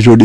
HOD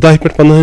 10-15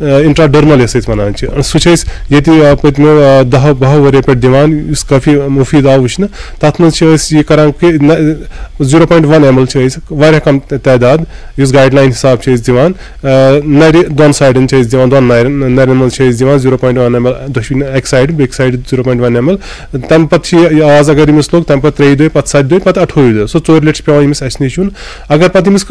انٹراڈرمل یس ونان سہ یہ پتمو 10-12 ؤریو پہ دِوان یس کافی مفید آو وچھنہ تر مز یہ کران کہ 0.1 ml واریاہ کم تعداد اس گائڈ لائن حساب دِوان نر دون سائڈن دِوان دون نرن مز دِوان 0.1 ml دشوین اکہ سائڈ بیٚکہِ سائڈ 0.1 ml تمہ پتہٕ آز اگر أمِس لوگ تمہ پتہٕ 3 دۄہ پتہٕ 7 دۄہ پتہٕ 28 دۄہ سُہ 4 لٹہِ چھُ پیٚوان أمِس اَسہِ نِش یُن اگر پتہٕ أمِس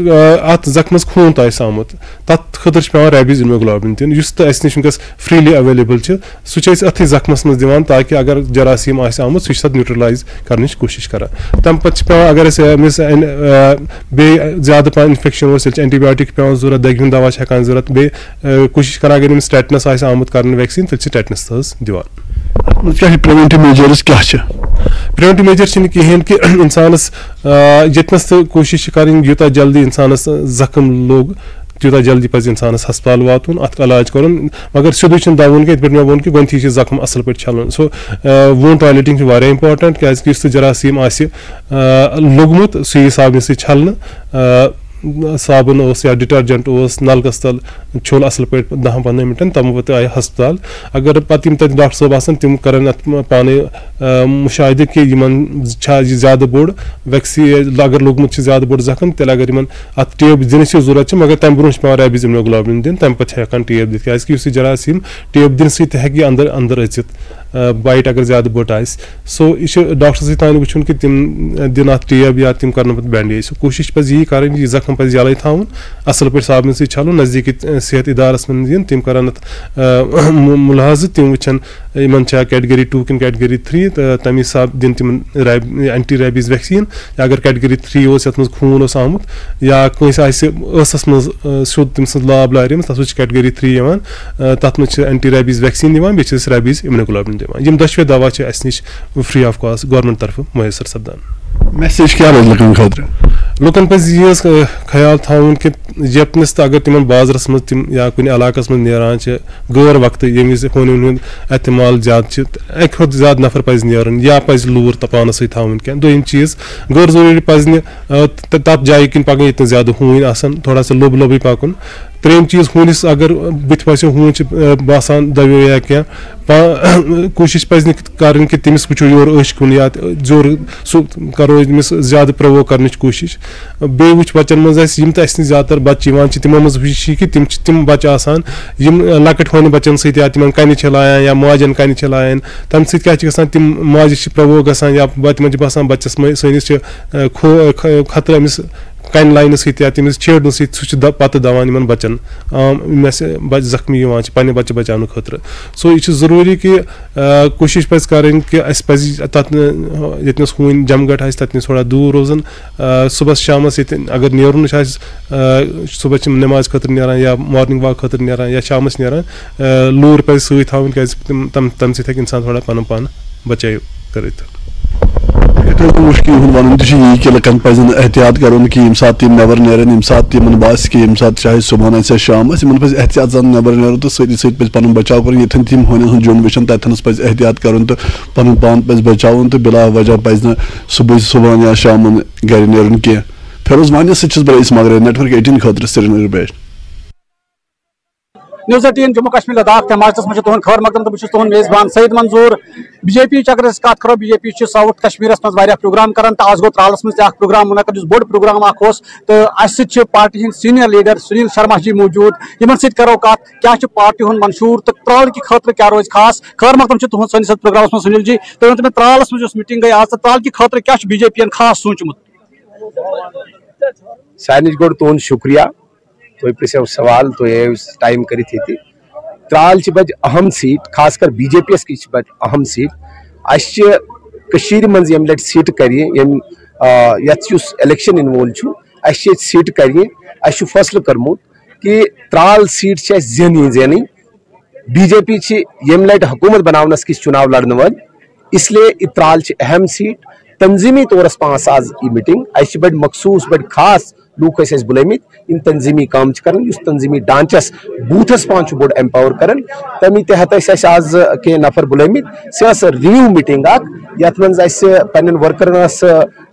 اتھ زخمس خوٗن تہِ آسہِ آمُت تتھ خٲطرٕ چھُ پیٚوان ریبیٖز اِمیوگلوبِن دیُن یُس تہِ اَسہِ نِش وٕنکیٚس فریلی ایویلیبل چھُ سُہ چھِ أسۍ أتھی زخمس منٛز دِوان تاکہِ اگر جراثیٖم آسہِ آمُت سُہ چھُ تتھ نیوٗٹرلایز کرنٕچ کوٗشِش کران تمہِ پتہٕ چھِ پیٚوان اگر أسۍ أمِس بیٚیہِ زیادٕ پہن انفیکشن اوس تیٚلہِ چھِ اینٹی بایوٹِک پیٚوان ضوٚرتھ دگہِ ہُنٛد دوا چھِ ہٮ۪کان ضوٚرتھ بیٚیہِ کوٗشِش کران اگر أمِس ٹیٹنس آسہِ آمُت کرنہٕ ویکسیٖن تیٚلہِ چھِ ٹیٹنس تھٔز دِوان پریونٹیو میجرز کیٛاہ چھِ پریونٹیو میجر چھِنہٕ کِہیٖنۍ کہِ اِنسانس ییٚتنس تہِ کوٗشِش چھِ کرٕنۍ یوٗتاہ جلدی اِنسانس زخم لوٚگ تیوٗتاہ جلدی پزِ اِنسانس ہسپتال واتُن اتھ علاج کرُن مگر سیٚودُے چھُنہٕ دوُن کینٛہہ یِتھ پٲٹھۍ مےٚ ووٚن کہِ گۄڈنٮ۪تھٕے چھِ زخم اصل پٲٹھۍ چھلُن سو ووٗنٛڈ ٹویلیٹِنٛگ چھِ واریاہ اِمپاٹنٹ کیٛازِ کہِ یُس تہِ جراثیٖم آسہِ لوٚگمُت سُہ یی صابنہِ سۭتۍ چھلنہٕ صابن اوس یا ڈِٹرجنٹ اوس نلکس تل چھوٚل اصل پٲٹھۍ 10-15 مِنٹن تمہِ پتہٕ آیہِ ہسپتال اگر پتہٕ یِم تتہِ ڈاکٹر صٲب آسن تِم کرن اتھ پانے مُشاہدٕ کہِ یِمن چھا یہِ زیادٕ بوٚڑ ویکسیٖن اگر لوٚگمُت چھُ زیادٕ بوٚڑ زخم تیٚلہِ اگر یِمن اتھ ٹیب دِنٕچ ضروٗرت چھِ مگر تمہِ برونٛہہ چھُ پیٚوان ریبیٖز اِمیوگلوبِن دیُن تمہِ پتہٕ چھِ ہٮ۪کان ٹیب دِتھ کیٛازِ کہِ یُس یہِ جراثیٖم ٹیب دِنہٕ سۭتۍ تہِ ہٮ۪کہِ یہِ انٛدر أژِتھ بایٹ اگر زیادٕ بٔڑ آسہِ سو یہِ چھُ ڈاکٹر سۭتۍ تانۍ وٕچھُن کہِ تِم دِن اتھ ٹیب یا تِم کرن پتہٕ بینڈیج سو کوٗشِش پزِ یی کرٕنۍ یہِ زخم پزِ یلے تھاوُن اصل پٲٹھۍ صابنہِ سۭتۍ چھلُن نزدیٖکی صحت اِدارس منٛز یِن تِم کرن اتھ مُلحاظہٕ تِم وٕچھن یِمن چھا کیٹگری 2 کِنہٕ کیٹگری 3 تہٕ تمہِ حساب دِن تِمن اینٹی ریبیٖز ویکسیٖن یا اگر کیٹگری 3 اوس یتھ منٛز خوٗن اوس آمُت یا کٲنٛسہِ آسہِ ٲسس منٛز سیوٚد تٔمۍ سٕنٛز لاب لارِمٕژ تتھ منٛز چھِ کیٹگری 3 یِوان تتھ منٛز چھِ اینٹی ریبیٖز ویکسیٖن دِوان بیٚیہِ چھِ أسۍ ریبیٖز اِمیوگلوبِن دِوان یِم دۄشوے دوا چھِ اَسہِ نِش فری آف کاسٹ گورمنٹ طرفہٕ میسر سپدان میسیج کیٛاہ روزِ لُکن خٲطرٕ لُکن پزِ یہِ حظ خیال تھاوُن کہِ ییٚتنس تہِ اگر تِمن بازرس منٛز تِم یا کُنہِ علاقس منٛز نیران چھِ غٲر وقتہٕ ییٚمہِ وِزِ فونن ہُنٛد احتمال زیادٕ چھِ اکہِ کھۄتہٕ زیادٕ نفر پزِ نیرُن یا پزِ لوٗر تہٕ پانس سۭتۍ تھاوٕنۍ کینٛہہ دوٚیِم چیٖز غٲر ضروٗری پزِ نہٕ تتھ جایہِ کِنۍ پکُن ییٚتہِ نہٕ زیادٕ ہوٗنۍ آسان تھوڑا سا لوٚب لوٚبٕے پکُن ترٛیٚیِم چیٖز ہوٗنِس اگر بٕتھِ باسیو ہوٗن چھِ باسان دَویو یا کینٛہہ کوٗشِش پزِ نہٕ کرٕنۍ کہِ تٔمِس وٕچھو یورٕ أچھ کُن یا زورٕ سُہ کرو أمِس زیادٕ پرٛووک کرنٕچ کوٗشِش بیٚیہِ وٕچھ بچن منٛز اَسہِ یِم تہِ اَسہِ نِش زیادٕ تر بچہِ یِوان چھِ تِمو منٛز وٕچھ یہِ کہِ تِم چھِ تِم بچہِ آسان یِم لۄکٕٹۍ ہونہِ بچن سۭتۍ یا تِمن کنہِ چھِ لایان یا ماجٮ۪ن کنہِ چھِ لایان تمہِ سۭتۍ کیٛاہ چھِ گژھان تِم ماجہِ چھِ پرٛووک گژھان یا تِمن چھِ باسان بچس سٲنِس چھِ خطرٕ أمِس کنہِ لاینہٕ سۭتۍ یا تٔمِس چھیڑنہٕ سۭتۍ سُہ چھُ پتہٕ دِوان یِمن بچن یِم اَسہِ بچہِ زخمی یِوان چھِ پننہِ بچہِ بچاونہٕ خٲطرٕ سو یہِ چھُ ضروٗری کہِ کوٗشِش پزِ کرٕنۍ کہِ اَسہِ پزِ تتھ ییٚتنس ہوٗنۍ جمگٹ آسہِ تتنس تھوڑا دوٗر روزُن صُبحس شامس ییٚتہِ اگر نیرُن آسہِ صُبحس چھِ نٮ۪ماز خٲطرٕ نیران یا مارنِنٛگ واک خٲطرٕ نیران یا شامس نیران لوٗر پزِ سۭتۍ تھاوٕنۍ کیٛازِ تمہِ سۭتۍ ہٮ۪کہِ اِنسان تھوڑا پنُن پان بچٲیِو کٔرِتھ مُشکِل ہُنٛد وَنُن تہِ چھُ یی کہِ لُکن پزن احتِیاط کرُن کہِ ییٚمہِ ساتہٕ تِم نٮ۪بر نیرن ییٚمہِ ساتہٕ تِمن باسہِ کہِ ییٚمہِ ساتہٕ چاہے صبحن آسہِ یا شام آسہِ یِمن پزِ احتِیاط سان نٮ۪بر نیرُن تہٕ سۭتی سۭتۍ پزِ پنُن بچاو کرُن ییٚتٮ۪ن تِم ہونٮ۪ن ہُنٛد جوٚن وٕچھن تتٮ۪نس پزِ احتِیاط کرُن تہٕ پنُن پان پزِ بچاوُن تہٕ بِلا وجہ پزِ نہٕ صبحن یا شامن گرِ نیرُن کینٛہہ فیروز وانی سۭتۍ چھُس بہٕ رئیٖس مغرے نیٹورک 18 خٲطرٕ سرینگر پیش نیوز 18 جموں کشمیر لداخ تماشس مجھے تہد خبر مقدم تو بہت تہد میزبان سعید منظور بی جے پی اگر کت کرو بی جے پی ساؤتھ کشمیرس مز پروگرام کران تو آج گو ترالس مز پروگرام منعقد اس بوڑ پروگرام تو اس پارٹی ہند سینئر لیڈر سنیل شرما جی موجود یمن سۭتۍ کرو کت کیا پارٹی ہند منشور تو ترال کی خاطر کیا روز خاص خبر مقدم تہد سنس پروگرامس مز سنیل جی تو ورنہ ترالس مز میٹنگ گئی آج ترال کی خاطر کیا بی جے پی خاص سوچمت سانش گوڑ تہد شکریہ تھی پرژھو سوال تھی ٹائم کرت یہ ترال بج اہم سیٹ خاص کر بی جے پی یس کی بج اہم سیٹ اس من یم لٹ سیٹ کری یس الیکشن ان وول اس سیٹ کری اس فیصلہ کرمت کہ ترال سیٹ زینی زینی بی جے پی یم لٹ حکومت بناونس کس چناو لڑنے ول اس لیے ترال اہم سیٹ تنظیمی طورس پانس آز یہ میٹنگ اس بڑ مخصوص بڑ خاص لوک بلمت یم تنظیمی کام کران اس تنظیمی ڈانچس بوتھس پان بوڑ ایمپاور کران تمی تحت آز کی نفر بلمت سہ ریویو میٹنگ یت من پن ورکرن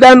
3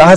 10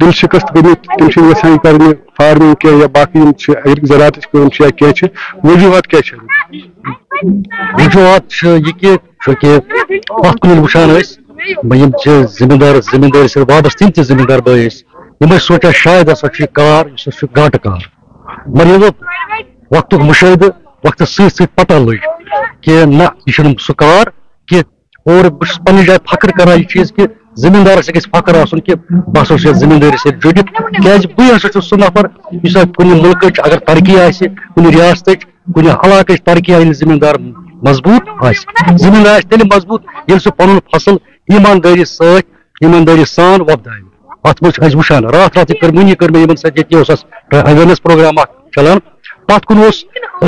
دل شکست گٔمٕتۍ تِم چھِ یژھان کرنہِ فارمنگ کینٛہہ یا باقٕے یِم چھِ زراعتٕچ کٲم چھِ یا کینٛہہ چھِ وجوہات کیٛاہ چھِ وجوہات چھِ یہِ کہِ چوٗنٛکہِ پتھ کُن ییٚلہِ وٕچھان ٲسۍ یِم چھِ زٔمیٖندارس زٔمیٖندٲری سۭتۍ وابستہٕ یِم تہِ زٔمیٖندار بٲے ٲسۍ یِم ٲسۍ سونٛچان شاید ہسا چھُ یہِ کار یُس ہسا چھُ گاٹہٕ کار مگر ییٚلہِ وقتُک مُشٲہدٕ وقتس سۭتۍ سۭتۍ پتہ لٔج کہ نہ یہ چھُنہٕ سُہ کار کینٛہہ اور بہٕ چھُس پننہِ جایہِ فخر کران یہِ چیٖز کہ زٔمیٖندارس گژھِ فخر آسُن کہ بہٕ ہسا چھُس یتھ زٔمیٖندٲری سۭتۍ جُڑِتھ کیازِ بٕے ہسا چھُس سُہ نفر یُس کُنہِ مُلکٕچ اگر ترقی آسہِ کُنہِ ریاستٕچ کُنہِ علاقٕچ ترقی ییٚلہِ زٔمیٖندار مضبوٗط آسہِ زٔمیٖندار آسہِ تیٚلہِ مضبوٗط ییٚلہِ سُہ پنُن فصل ایٖماندٲری سان وۄپداوِ اتھ منٛز چھِ أسۍ وٕچھان راتھ کٔر مےٚ یِمن سۭتۍ ییٚتہِ اوس اَسہِ اویرنیس پروگرام اکھ چلان پتھ کُن اوس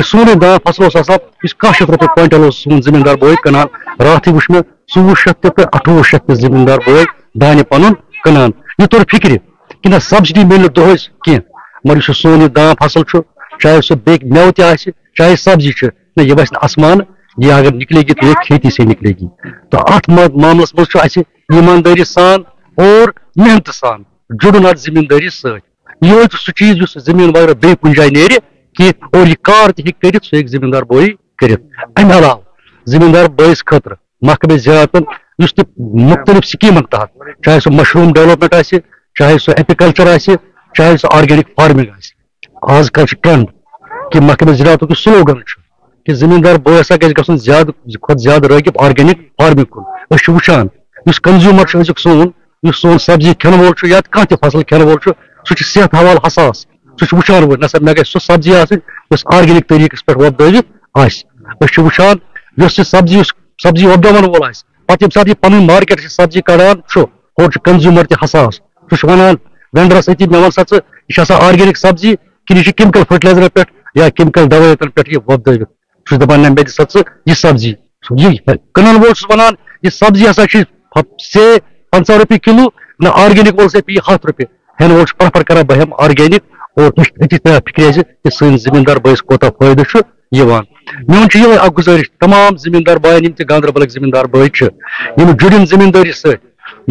سورُے دان فصل اوس آسان یُس 1,000 رۄپیہِ کوینٹل اوس سون زٔمیٖندار بوے کٕنان راتھٕے وٕچھ مےٚ 2400 تہِ تہٕ 2800 تہِ زٔمیٖندار بوے دانہِ پنُن کٕنان یہِ توٚر فِکرِ کہِ نہ سبسڈی مِلہِ نہٕ دۄہس کینٛہہ مگر یُس سون یہِ دان فصل چھُ چاہے سُہ بیٚیہِ مٮ۪وٕ تہِ آسہِ چاہے سبزی چھِ نہ یہِ وَسہِ نہٕ آسمان یہ اگر نکلے گی تو یہ کھیتی سے نکلے گی تو اتھ معاملس منٛز چھُ اَسہِ ایٖماندٲری سان اور محنت سان جُڑُن اتھ زٔمیٖندٲری سۭتۍ یِہوے چھُ سُہ چیٖز یُس زٔمیٖن وغیرہ بیٚیہِ کُنہِ جایہِ نیرِ کینٛہہ اور یہِ کار تہِ ہیٚکہِ کٔرِتھ سُہ ہیٚکہِ زٔمیٖندار بوے کٔرِتھ امہِ علاوٕ زٔمیٖندار بٲیِس خٲطرٕ محکمے زراعتن یُس تہِ مُختٔلِف سکیٖمن تحت چاہے سُہ مشروٗم ڈیولپمنٹ آسہِ چاہے سُہ ایپیکلچر آسہِ چاہے سُہ آرگینک فارمنگ آسہِ آز کل چھُ ٹرینڈ کہِ محکمے زراعتُک یُس سلوگن چھُ کہ زٔمیٖندار بوے ہسا گژھِ گژھُن زیادٕ کھۄتہٕ زیادٕ رٲغب آرگینک فارمنگ کُن أسۍ چھِ وٕچھان یُس کنزیوٗمر چھُ أزیُک سون یُس سون سبزی کھٮ۪نہٕ وول چھُ یا کانٛہہ تہِ فصل کھٮ۪نہٕ وول چھُ سُہ چھُ صحت حوالہٕ حساس سُہ چھُ وٕچھان وۄنۍ نسا مےٚ گژھِ سۄ سبزی آسٕنۍ یۄس آرگینک طریٖقس پٮ۪ٹھ وۄپدٲوِتھ آسہِ أسۍ چھِ وٕچھان یۄس یہِ سبزی وۄپداوان وول آسہِ پتہٕ ییٚمہِ ساتہٕ یہِ پنٕنۍ مارکیٹ چھِ سبزی کڑان چھُ ہورٕ چھُ کنزیوٗمر تہِ حساس سُہ چھُ ونان وینڈرس أتی مےٚ وَن سا ژٕ یہِ چھِ آسان آرگینک سبزی کِنہٕ یہِ چھِ کیمکل فرٹیلایزرن پٮ۪ٹھ یا کیمکل دوٲیتن پٮ۪ٹھ یہِ وۄپدٲوِتھ سُہ چھُ دپان نہ مےٚ دِ سا ژٕ یہِ سبزی یہِ کٕنن وول چھُس ونان یہِ سبزی ہسا چھِ سے 50 رۄپیہِ کِلوٗ نہ آرگینک وول پیٚیہِ 100 رۄپیہِ ہٮ۪نہٕ وول چھُ پریفر کران بہٕ ہٮ۪مہٕ آرگینک اور أتی ترٛاو فِکرِ زِ کہِ سٲنِس زٔمیٖندار بٲیِس کوتاہ فٲیدٕ چھُ یِوان میون چھُ یِہوے اکھ گُزٲرِش تمام زٔمیٖندار باین یِم تہِ گاندربلٕکۍ زٔمیٖندار بٲے چھِ یِم جُڑِن زٔمیٖندٲری سۭتۍ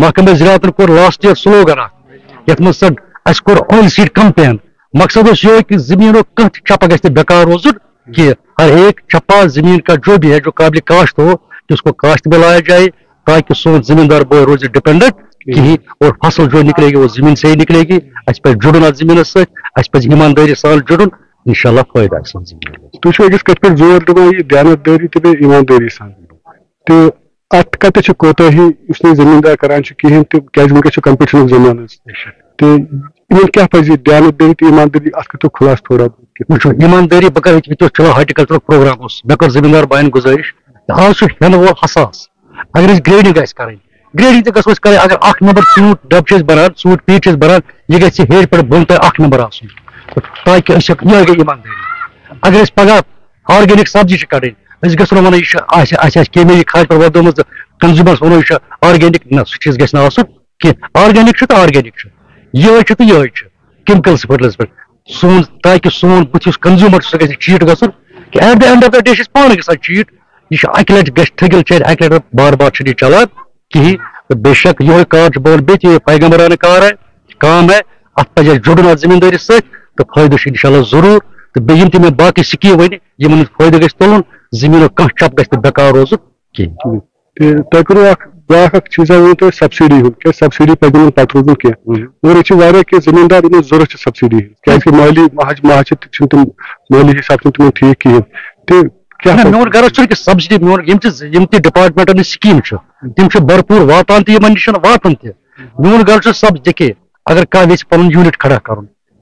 محکمے زراعتن کوٚر لاسٹ یِیر سلوگن اکھ یتھ منٛز اَسہِ کوٚر آیل سیٖڈ کمپین مقصد اوس یِہوے کہِ زٔمیٖنُک کانٛہہ تہِ چپا گژھِ نہٕ بیکار روزُن کینٛہہ ہر ایک چپا زٔمیٖن کا جو بھی ہے جو قابل کاشت ہو کہ اس کو کاشت میں لایا جائے تاکہ سون زٔمیٖندار بوے روزِ ڈپینڈنٹ کہیں اور فصل جو نکلے گی وہ زمین سے ہی نکلے گی اَسہِ پَزِ جُڑُن اتھ زٔمیٖنس سۭتۍ اَسہِ پَزِ ایٖماندٲری سان جُڑُن انشاءاللہ فٲیدٕ آسہِ تُہۍ چھِو أکِس کتھِ پٮ۪ٹھ زور دِوان یہِ دیانتدٲری تہٕ بیٚیہِ ایٖماندٲری سان تہٕ اتھ کتٮ۪تھ چھِ کوتاہی یُس نہٕ زٔمیٖندار کران چھُ کِہینۍ تہِ کیازِ وٕنکیٚس چھُ کمپِٹشنُک زمانہٕ حظ تہٕ یِمن کیاہ پَزِ دیانتدٲری تہٕ ایٖماندٲری اتھ کٔرتو خُلاصہٕ تھوڑا وٕچھو ایٖماندٲری بہٕ کرٕ ییٚتہِ چلو ہارٹیکلچرُک پروگرام اوس مےٚ کٔر زٔمیٖندار باین گُزٲرِش آز چھُ ہٮ۪نہٕ وول حساس اگر أسۍ گریڈنگ آسہِ کرٕنۍ گریڈنگ تہِ گژھو أسۍ کرٕنۍ اگر 1 نمبر ژوٗنٛٹھ ڈبہٕ چھِ أسۍ بنان ژوٗنٛٹھ پیٖٹ چھِ أسۍ بنان یہِ گژھِ ہیٚرِ پٮ۪ٹھ بۄن تام 1 نمبر آسُن تاکہِ أسۍ ہٮ۪کو یِہوے گٔے ایٖماندٲری اگر أسۍ پگاہ آرگینک سبزی چھِ کڑٕنۍ أسۍ گژھو نہٕ وَنُن یہِ چھُ اَسہِ آسہِ کیمیٲیی کھادِ پٮ۪ٹھ وۄپدٲومٕژ کنزیوٗمرس وَنو یہِ چھُ آرگینک نہ سُہ چیٖز گژھِ نہٕ آسُن کینٛہہ آرگینک چھُ تہٕ آرگینک چھُ یِہوے چھُ تہٕ یِہوے چھُ کیمکلس فرٹیلایزرس پٮ۪ٹھ سون تاکہِ سون بُتھ یُس کنزیوٗمر چھُ سُہ گژھِ چیٖٹ گژھُن کہِ at the end of the day چھِ أسۍ پانہٕ گژھان چیٖٹ یہِ چھُ اکہِ لٹہِ گژھِ ٹھٔگِل چیٚرِ اکہِ لٹہِ بار بار چھُنہٕ یہِ چلان کِہینۍ تہٕ بے شک یِہوے کار چھُ بہٕ وَنہٕ بیٚیہِ تہِ پیغمبرانہٕ کام ہے اتھ پَزِ اَسہِ جُڑُن اتھ زٔمیٖندٲری سۭتۍ تہٕ فٲیدٕ چھُ انشاءاللہ ضروٗر تہٕ بیٚیہِ یِم تہِ مےٚ باقٕے سکیٖم ؤنہِ یِمن ہُنٛد فٲیدٕ گژھِ تُلُن زٔمیٖنُک کانٛہہ چپ گژھِ نہٕ بیکار روزُن کینٛہہ تۄہہِ کوٚروٕ اکھ بیاکھ اکھ چیٖزا ؤنِو تُہۍ سبسڈی ہُنٛد کیازِ سبسڈی پَزِ نہٕ پتہٕ روزُن کینٛہہ اور ییٚتہِ چھِ واریاہ کینٛہہ زٔمیٖندار یِمن ضوٚرتھ چھِ سبسڈی ہِنٛز کیازِ کہِ مٲلی ماہچہِ چھِنہٕ تِم مٲلی حِساب چھِنہٕ تِمن ٹھیٖک کِہینۍ تہٕ میون غرض چھُنہٕ کہِ سبسڈی یِم تہِ ڈپارٹمنٹن ہٕنٛز سکیٖم چھِ تِم چھِ بھرپوٗر واتان تہِ یِمن نِش واتان تہِ میون غرض چھُ سب دیکھے اگر کانٛہہ یژھِ پنُن یوٗنٹ کھڑا کرُن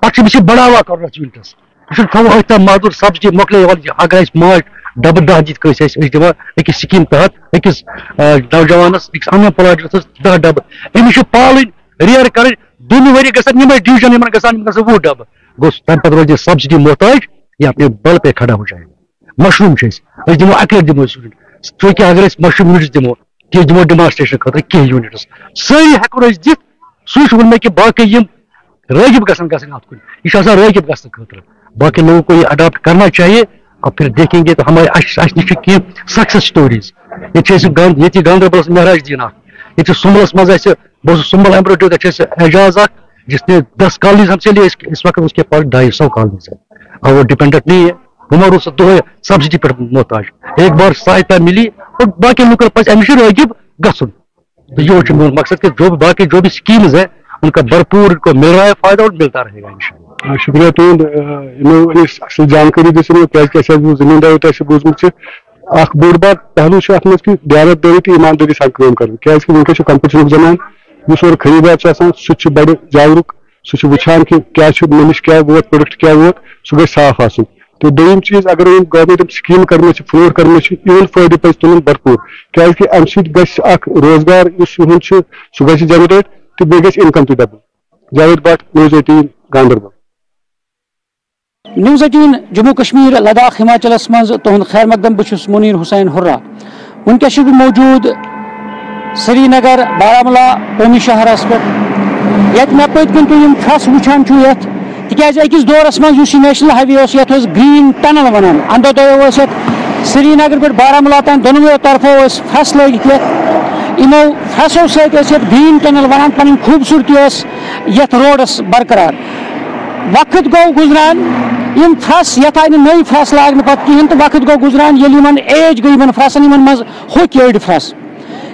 پتہٕ چھُ أمِس یہِ بڑاوا کرُن اتھ یوٗنٹس یہِ چھُنہٕ تھاوُن أتھۍ تام محدوٗد سبسڈی مۄکلے اگر اَسہِ ماچھ ڈبہٕ 10 دِتھ کٲنٛسہِ أسۍ دِوان أکِس سکیٖم تحت أکِس نوجوانس أکِس ان ایمپلایڈ 10 ڈبہٕ أمِس چھُ پالٕنۍ ریر کرٕنۍ 2 ؤری گژھن یِمے ڈِوجن یِمن گژھان 20 ڈبہٕ گوٚو تمہِ پتہٕ روزِ سبسڈی محتاج یا اپنے بل پہ کھڑا ہو جائے مشروٗم چھِ أسۍ دِمو اکہِ لٹہِ دِمو أسۍ یوٗنٹ چوٗنٛکہِ اگر أسۍ مشروٗم یوٗنٹس دِمو تہِ دِمو ڈیمانسٹریشن خٲطرٕ کینٛہہ یوٗنٹس سٲری ہٮ۪کو أسۍ دِتھ سُے چھُ ووٚن مےٚ کہِ باقٕے یِم رٲغب گژھن اتھ کُن یہِ چھُ آسان رٲغب گژھنہٕ خٲطرٕ باقٕے لوگوں کو یہ اڈاپٹ کرنا چاہیے اب پھر دیکھیں گے تو ہمارے اَسہِ نِش چھِ کینٛہہ سکسیس سٹوریز ییٚتہِ چھِ أسۍ ییٚتہِ گاندربلس مہراج دیٖن اکھ یہ سمبلس مز بہت سمبل ایمبروڈری اعجاز جس نے 10 کالونیز ہم سے لیے اس وقت اس کے پاس 250 کالونیز ہے اور وہ ڈیپینڈنٹ نہیں ہے ہماروں سے دو سبسڈی پر محتاج ایک بار سہایتا ملی اور باقی لوگوں پاس امش راغب گھن یہ میون مقصد کہ جو باقی جو بھی سکیمز ہے ان کا بھرپور کو مل رہا ہے فائدہ اور ملتا رہے گا انشاءاللہ. شکریہ تہد اصل جانکاری دن زمیندار تھی بوزمت اخ بوڑ بار پہلو ات مز کہ دیانتداری تو ایمانداری سان کام کریں کیازکہ ونکس کمپٹیشن زمان اس اور خریدار سہ بڑ جاگروک سہ وچان کہ کیا مے نش کیا ووت پروڈکٹ کیا ووت سہ گژھِ صاف آسن تو دویم چیز اگر گورمنٹ سکیم کرم فلوٹ کرم یہن فائدہ پہ تلن بھرپور کیازکہ امہ سۭتۍ گژھِ اکھ روزگار اس سہ گژھِ جنریٹ تو بیٚیہِ گژھِ انکم تہِ double. Javed Bhat News 18 Ganderbal. News 18 Jammu Kashmir Ladakh ہماچلس مز تہد خیر مقدم بہس منیر حسین ہرہ ونکس موجود سری نگر بارہمولہ قومی شہرس پہ یت مے پت کن تم ٹھس وچان یت تکیاز اکس دورس مز نیشنل ہائی وے یت گرین ٹنل ونان اندو دو یت سری نگر پہ بارہمولہ تان دونویو طرفو فرس لگت یمو فرسو ست گرین ٹنل ونان پن خوبصورتی یت روڈس برقرار وقت گو گزران یم فرس یت آئی نئی فرس لاگن پہ کہین تو وقت گو گزران یل ایج گئی یمن فرسن مز ہوک اڑ فرس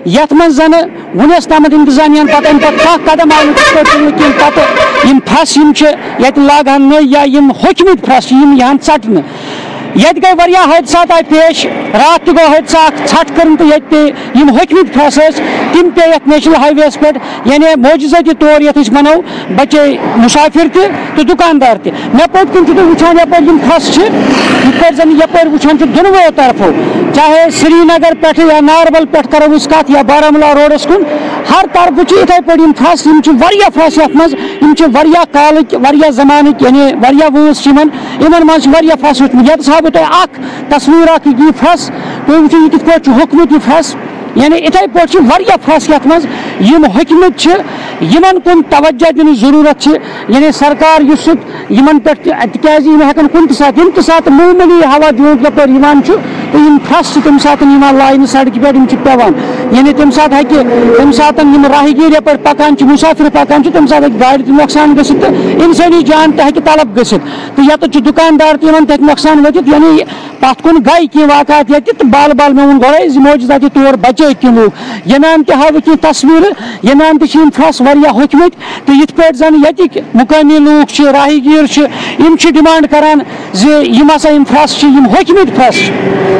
یت من زن ونس تام انتظامیہ پتہ امہ پہ قدم آئی کہین پتہ یم فرس یت لاگان نئی یا یم ہوکمت فرس یم یہان ژٹن یت گئی واریاہ حادثات آئی پیش رات تہ گو حادثہ اخ ژھٹ کرن تو یت یم ہوکمت فرس تم پے یت نیشنل ہائی ویس پہ یعنی معجزتی طور یت ونو بچے مسافر تہ تو دکاندار تہ مے پت کن وچان یپر یم فرس یپ زن یپر وچان دونویو طرفو چاہے سری نگر پہ یا ناربل پہ کرو کت یا بارہمولہ روڈس کن ہر طرف اتھے پہ فرس واریاہ فرس یت مز واریاہ کالک واریاہ زمانک یعنی واریاہ وٲنس یمن مز واریاہ فرس وچمت یتس ہاو بہ تۄہہِ اکھ تصویر اکھ یہ فرس تُہۍ وٕچھِو یہِ کِتھ پٲٹھۍ چھُ ہوٚکھمُت یہِ فرس یعنی اتھے پٲٹھۍ چھِ واریاہ فرس یتھ مز یم ہوٚکھمٕتۍ چھِ یمن کُن توجہ دِنٕچ ضروٗرت چھِ یعنی سرکار یُس یمن پٮ۪ٹھ تِکیازِ یم ہٮ۪کن کُنہِ تہِ ساتہٕ ییٚمہِ تہِ ساتہٕ معموٗلی ہوا دیوٗنٛٹ یپٲرۍ یِوان چھُ تہٕ یم فرس چھِ تمہِ ساتہٕ یِوان لاینہٕ سڑکہِ پٮ۪ٹھ یم چھِ پیٚوان یعنی تمہِ ساتہٕ ہٮ۪کہِ تمہِ ساتہٕ یم راہگیر یپٲرۍ پکان چھِ مسافر پکان چھِ تمہِ ساتہٕ ہٮ۪کہِ گاڑِ تہِ نۄقصان گٔژھِتھ تہٕ انسٲنی جان تہِ ہٮ۪کہِ طلب گٔژھِتھ تہٕ ییٚتٮ۪تھ چھِ دُکاندار تہِ یمن تہِ ہٮ۪کہِ نۄقصان وٲتِتھ یعنی پتھ کُن گٔے کینٛہہ واقعات ییٚتہِ تہٕ بال بال مےٚ ووٚن گۄڈے زِ معجزاتی طور بچے کینٛہہ لوٗکھ ییٚمہِ تہِ ہاوٕ کینٛہہ تصویٖرٕ ییٚمہِ تہِ چھِ یم فرس واریاہ ہوٚکھمٕتۍ تہٕ یِتھ پٲٹھۍ زن ییٚتِکۍ مقٲمی لوٗکھ چھِ راہگیر چھِ یم چھِ ڈِمانڈ کران زِ یم ہسا یم فرس چھِ یم ہوٚکھمٕتۍ فرس چھِ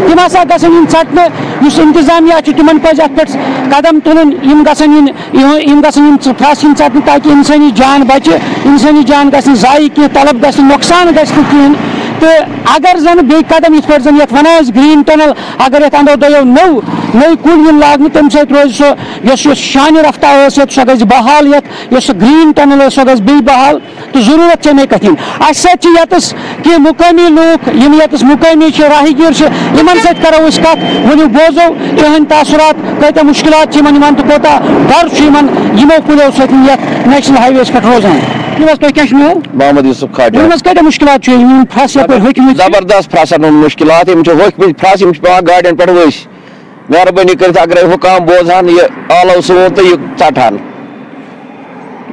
تم ہسا گژھن یم ژٹنہٕ یُس انتظامیہ چھُ تمن پزِ اتھ پٮ۪ٹھ قدم تُلُن یم گژھن یم گژھن یم فرس یم ژٹنہٕ تاکہ انسٲنی جان بچہِ انسٲنی جان گژھِ نہٕ ضایع کینٛہہ طلب گژھِ نہٕ نۄقصان گژھِ نہٕ کِہیٖنۍ تہٕ اگر زن بیٚیہِ قدم یِتھ پٲٹھۍ زن یتھ ونان ٲسۍ گرین ٹنل اگر یتھ اندو دۄیو نٔے کُلۍ یِن لاگنہٕ تمہِ سۭتۍ روزِ سۄ یۄس شانہِ رفتہ ٲس یتھ سۄ گژھِ بحال یتھ یۄس سۄ گرین ٹنل ٲس سۄ گژھِ بیٚیہِ بحال تہٕ ضروٗرت چھِ اَمے کتھِ اسہِ سۭتۍ چھِ ییٚتس کینٛہہ مقٲمی لوٗکھ یم ییٚتس مقٲمی چھِ راہگیر چھِ یمن سۭتۍ کرو أسۍ کتھ ؤنِو بوزو تِہنٛدۍ تاثرات کۭتیاہ مُشکلات چھِ یمن تہٕ کوتاہ ڈر چھُ یمن یمو کُلیو سۭتۍ یتھ نیشنل ہائی ویس پٮ۪ٹھ روزان محمد یوسف کھاٹیا کتیا مشکلات فرس زبردست فرسن ہند مشکلات ہوکمت فرس پیوان گاڑین پہ ؤسۍ مہربٲنی کٔرِتھ اگر حکام بوزہن یہ آلو سون تو یہ ژٹہن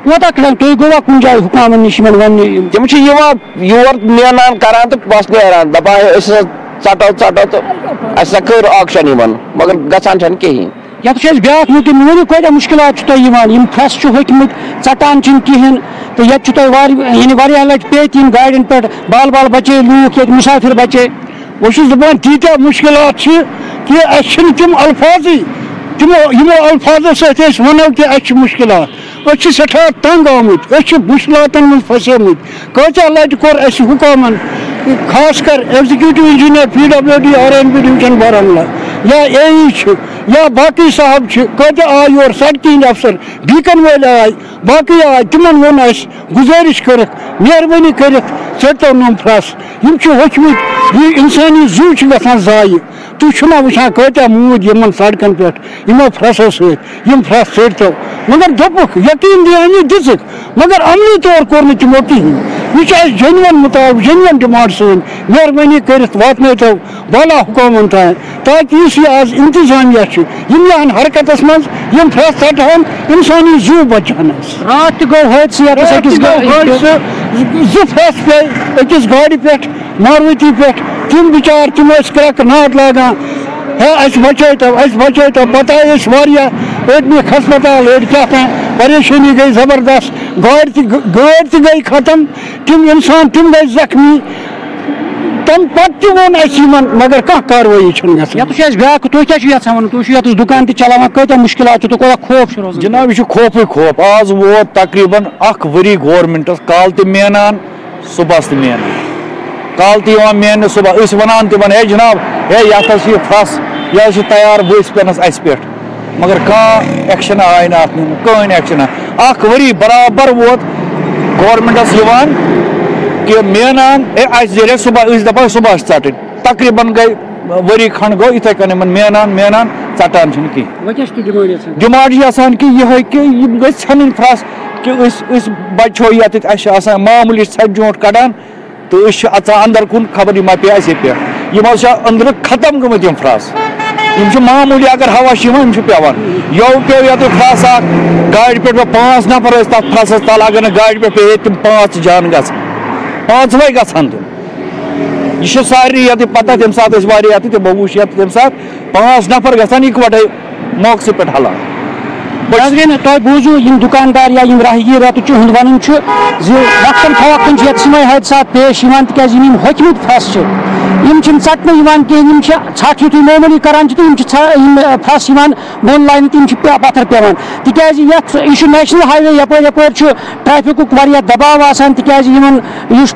تُہۍ گوٚوا کُنہِ جایہِ حُکامن نِش وننہِ تم یور مینان کران تو بس نیران دپان أسۍ ژٹو تو اَسہِ کٔر آکشن یمن مگر گژھان چھنہٕ کِہیٖنۍ یتھ چھُ اَسہِ بیٛاکھ مُدعہٕ ؤنِو کۭتیاہ مُشکلات چھِ تۄہہِ یِوان یم فرس چھِ ہوٚکھمٕتۍ ژٹان چھِنہٕ کِہیٖنۍ تہٕ ییٚتہِ چھُ تۄہہِ یعنی واریاہ لٹہِ پیٚتۍ یِم گاڑٮ۪ن پٮ۪ٹھ بال بال بچے لوٗکھ ییٚتہِ مسافر بچے بہٕ چھُس دپان تیٖتیاہ مُشکلات چھِ کہِ اَسہِ چھِنہٕ تِم الفاظٕے یِمو الفاظو سۭتۍ أسۍ وَنو کہِ اَسہِ چھِ مُشکلات أسۍ چھِ سٮ۪ٹھاہ تنٛگ آمٕتۍ أسۍ چھِ مُشکلاتن منٛز پھسیمٕتۍ کۭژاہ لٹہِ کوٚر اَسہِ حُکامن خاص کر executive engineer PWD RNB division Baramulla یا AE چھِ یا باقٕے صاحب چھِ کۭتیاہ آے یور سڑکہِ ہٕنٛدۍ افسر بیٖکن وٲلۍ آے باقٕے آے تِمن ووٚن اَسہِ گُزٲرِش کٔرِکھ مہربٲنی کٔرِتھ ژٔٹتو نۄم فرس یم چھِ ہوٚکھمٕتۍ یہ انسٲنی زُو چھُ گژھان ضایہِ تُہۍ وٕچھان کۭتیاہ موٗدۍ یِمن سڑکن پٮ۪ٹھ یِمو فرٛسو سۭتۍ یِم فرٛس ژٔٹۍتو مگر دوٚپُکھ یقیٖن دِیانی دِژٕکھ مگر عملی طور کوٚر نہٕ تِمو کِہیٖنۍ یہِ چھِ اَسہِ جینوَن مُطابق جینوَن ڈِمانٛڈ سٲنۍ مہربٲنی کٔرِتھ واتنٲیتو بالا حُکامَن تام تاکہِ یُس یہِ آز اِنتِظامیہ چھُ یِم یِہَن حرکتس منٛز یِم فرٛس ژٹہن اِنسٲنی زِو بچہن اَسہِ راتھ تہِ گوٚو حٲدثہٕ زٕ فرٛس پیٚیہِ أکِس گاڑِ پٮ۪ٹھ ماروتی پٮ۪ٹھ تِم بِچار تِم ٲسۍ کرٛٮ۪کہٕ ناد لاگان ہے اَسہِ بچٲیتو پتہٕ آیہِ أسۍ واریاہ أڑۍ نِکھ ہسپتال أڑۍ کیٛاہ تام پریشٲنی گٔے زبردست گاڑِ تہِ گٔے ختم تِم اِنسان تِم گٔے زخمی تَمہِ پتہٕ تہِ ووٚن اَسہِ یِمن مگر کانٛہہ کاروٲیی چھنہٕ گژھان یَتھ چھُ اَسہِ بیٛاکھ تُہۍ کیٛاہ چھِو یژھان وَنُن تُہۍ چھِو یَتھ دُکان تہِ چلاوان کۭتیاہ مُشکِلات چھِ تہٕ کوتاہ خوف چھُ روزان جناب یہ خوفٕے خوف آز ووت تقریباً اکھ ؤری گورمنٹس کال تہِ مینان صبحس تہِ مینان کال تہِ یِوان میننہٕ صبح أسۍ وَنان تِمن ہے جناب ہے یتھ حظ چھِ یہِ فرٛس یہِ حظ چھِ تیار ؤسۍ پٮ۪نس اَسہِ پٮ۪ٹھ مگر کانٛہہ ایکشن آیہِ نہٕ اتھ نِنہٕ کٕہٕنۍ ایکشن اکھ ؤری برابر ووت گورمنٹس یِوان کہ مینان ہے اَسہِ زیٖرِ صبح أسۍ دپان صبحس ژٹٕنۍ تقریٖبن گٔے ؤری کھنڈ گوٚو یِتھے کٔنۍ یِمن مینان ژٹان چھِنہٕ کِہیٖنۍ ڈِمانڈ چھِ آسان کہ یِہے کہ یِم گٔژھۍ ژھٮ۪نٕنۍ فرٛس کہ أسۍ بچو ییٚتٮ۪تھ اَسہِ چھِ آسان معموٗلی ژھٮ۪تہِ جونٛٹ کڑان تہٕ أسۍ چھِ اژان اندر کُن خبر یہِ ما پیٚیہِ اَسے پٮ۪ٹھ یِم حظ چھِ أنٛدرٕ ختم گٔمٕتۍ یِم فرٛس یِم چھِ معموٗلی اگر ہوا چھِ یِوان یِم چھِ پیٚوان یوٕ پیٚو ییٚتٮ۪تھ فرٛس اکھ گاڑِ پٮ۪ٹھ پیٚو 5 نفر ٲسۍ تتھ فرٛسس تل اگر نہٕ گاڑِ پٮ۪ٹھ پیٚیہِ تِم 5 جان گژھان 5 گژھان تِم یہ سارے یہ پتہ تمہ سات واریاہ تمو وچ تمہ سات 5 نفر گژھان اکوٹے موقعس پہ ہلاک ناظرین تہ بوزو یم دکاندار یا یم راہگیر تہند ون وقتاً فوقتاً یتسمے حادثات پیش تاز یم ہوکمت فرٛس ژٹنہ کھین ژھٹ یتھ معمولی کران فرٛس بن لاین تو پتھر پیوان تاز یہ نیشنل ہائی وے یپر ٹریفک دباؤ آسان تاز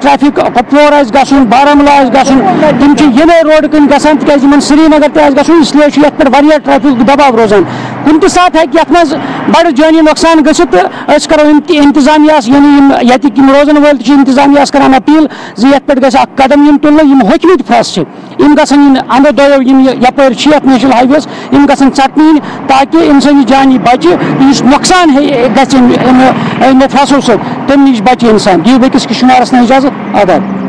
ٹریفک کپوور گھن بارہمولہ گھن تم یمے روڈ کن گھان تاز سری نگر تہ گھن اس لیے یہ پہ ٹریفک دباؤ روزان کن تہ سات ہت بڑ جانی نقصان گھت کرو انتظامیہ یعنی یتک روزن ول انتظامیہ کران اپیل یت پہ گھس قدم تلن ہوکمت فرٛس گھن اندو دو یپر نیشنل ہائی ویز گھن ژٹن تاکہ انسانی جانی بچہ اس نقصان گھو فرٛسو سۭتۍ تمہِ نش بچہ انسان دیو بیٚکِس شمارس نا اجازت آداب